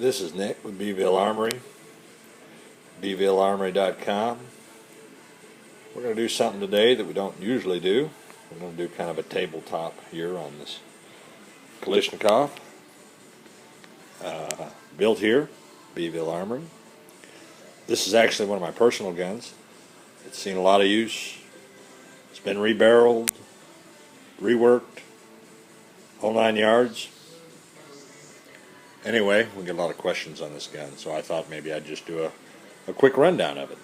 This is Nick with Beeville Armory, BeevilleArmory.com. We're going to do something today that we don't usually do. We're going to do kind of a tabletop here on this Kalashnikov. Built here, Beeville Armory. This is actually one of my personal guns. It's seen a lot of use. It's been rebarreled, reworked, whole 9 yards. Anyway, we get a lot of questions on this gun, so I thought maybe I'd just do a quick rundown of it.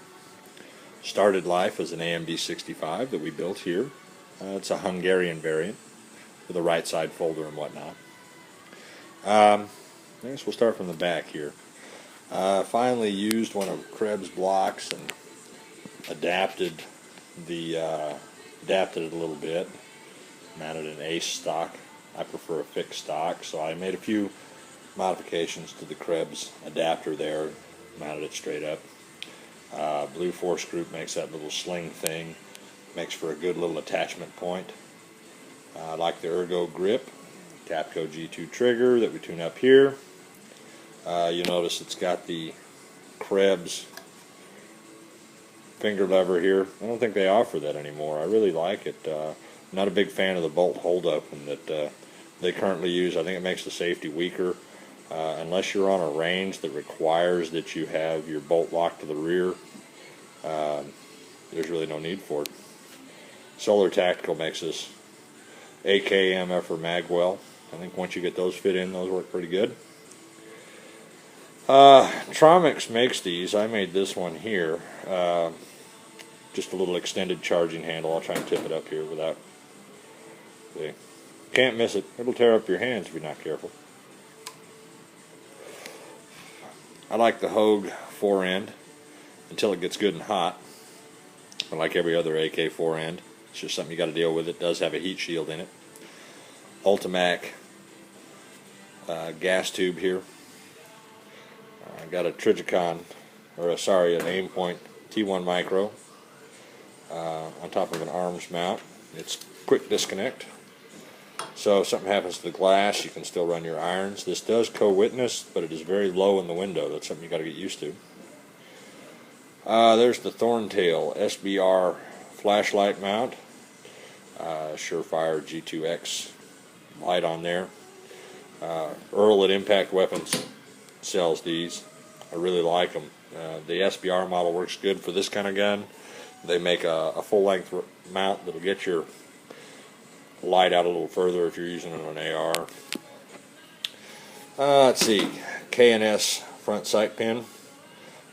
Started life as an AMD-65 that we built here. It's a Hungarian variant with a right side folder and whatnot. I guess we'll start from the back here. Finally used one of Krebs' blocks and adapted it a little bit. Mounted an ace stock. I prefer a fixed stock, so I made a few modifications to the Krebs adapter there, mounted it straight up. Blue force group makes that little sling thing, makes for a good little attachment point. I like the ergo grip, Capco G2 trigger that we tune up here. You'll notice it's got the Krebs finger lever here. I don't think they offer that anymore. I really like it. I'm not a big fan of the bolt holdup and that they currently use. I think it makes the safety weaker. Unless you're on a range that requires that you have your bolt locked to the rear, there's really no need for it. Solar Tactical makes this AK, MF, or Magwell. I think once you get those fit in, those work pretty good. Tromix makes these. I made this one here. Just a little extended charging handle. I'll try and tip it up here without... See. Can't miss it. It'll tear up your hands if you're not careful. I like the Hogue fore-end until it gets good and hot. I like every other AK fore-end. It's just something you got to deal with. It does have a heat shield in it. Ultimac gas tube here. I got a Trijicon, an Aimpoint T1 Micro on top of an arms mount. It's quick disconnect. So if something happens to the glass, you can still run your irons. This does co-witness, but it is very low in the window. That's something you got to get used to. There's the Thorntail SBR flashlight mount. Surefire G2X light on there. Earl at Impact Weapons sells these. I really like them. The SBR model works good for this kind of gun. They make a full-length mount that'll get your light out a little further if you're using it on an AR. Let's see, K&S front sight pin. I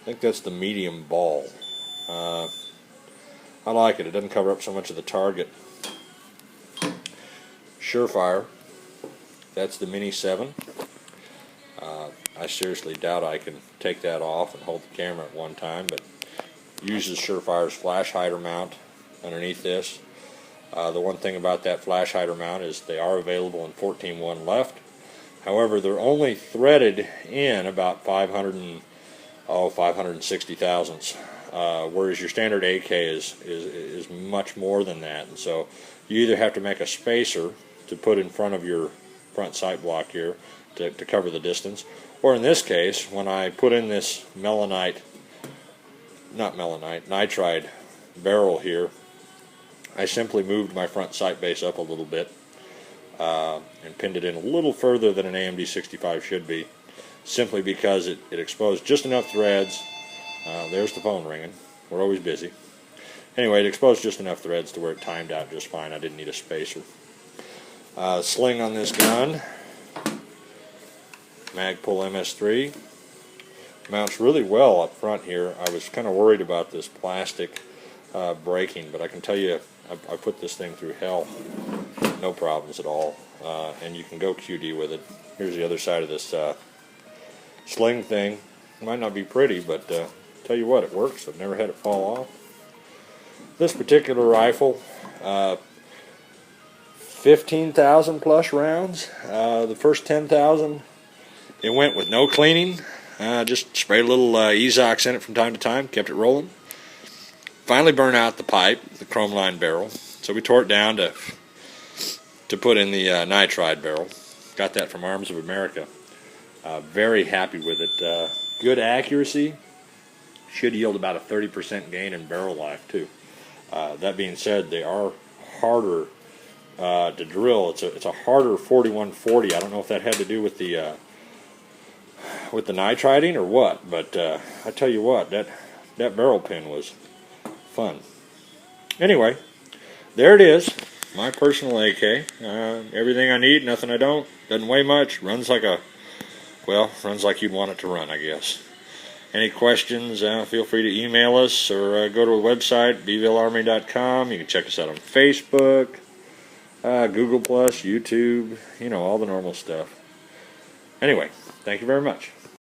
think that's the medium ball. I like it. It doesn't cover up so much of the target. Surefire. That's the Mini 7. I seriously doubt I can take that off and hold the camera at one time, but uses Surefire's flash hider mount underneath this. The one thing about that flash hider mount is they are available in 14.1 left. However, they're only threaded in about 560 thousandths, whereas your standard AK is much more than that. And so you either have to make a spacer to put in front of your front sight block here to cover the distance, or in this case, when I put in this nitride barrel here, I simply moved my front sight base up a little bit and pinned it in a little further than an AMD-65 should be, simply because it exposed just enough threads. There's the phone ringing. We're always busy. Anyway, it exposed just enough threads to where it timed out just fine. I didn't need a spacer. Sling on this gun, Magpul MS3. Mounts really well up front here. I was kind of worried about this plastic breaking, but I can tell you I put this thing through hell. No problems at all. And you can go QD with it. Here's the other side of this sling thing. It might not be pretty, but tell you what, it works. I've never had it fall off. This particular rifle, 15,000 plus rounds. The first 10,000, it went with no cleaning. Just sprayed a little Ezox in it from time to time, kept it rolling. Finally burned out the pipe, the chrome line barrel, so we tore it down to put in the nitride barrel. Got that from Arms of America. Very happy with it. Good accuracy. Should yield about a 30% gain in barrel life too. That being said, they are harder to drill. It's a harder 4140. I don't know if that had to do with the nitriding or what, but I tell you what, that barrel pin was fun. Anyway, there it is. My personal AK. Everything I need, nothing I don't. Doesn't weigh much. Runs like you'd want it to run, I guess. Any questions, feel free to email us or go to our website, BeevilleArmory.com. You can check us out on Facebook, Google+, YouTube, all the normal stuff. Anyway, thank you very much.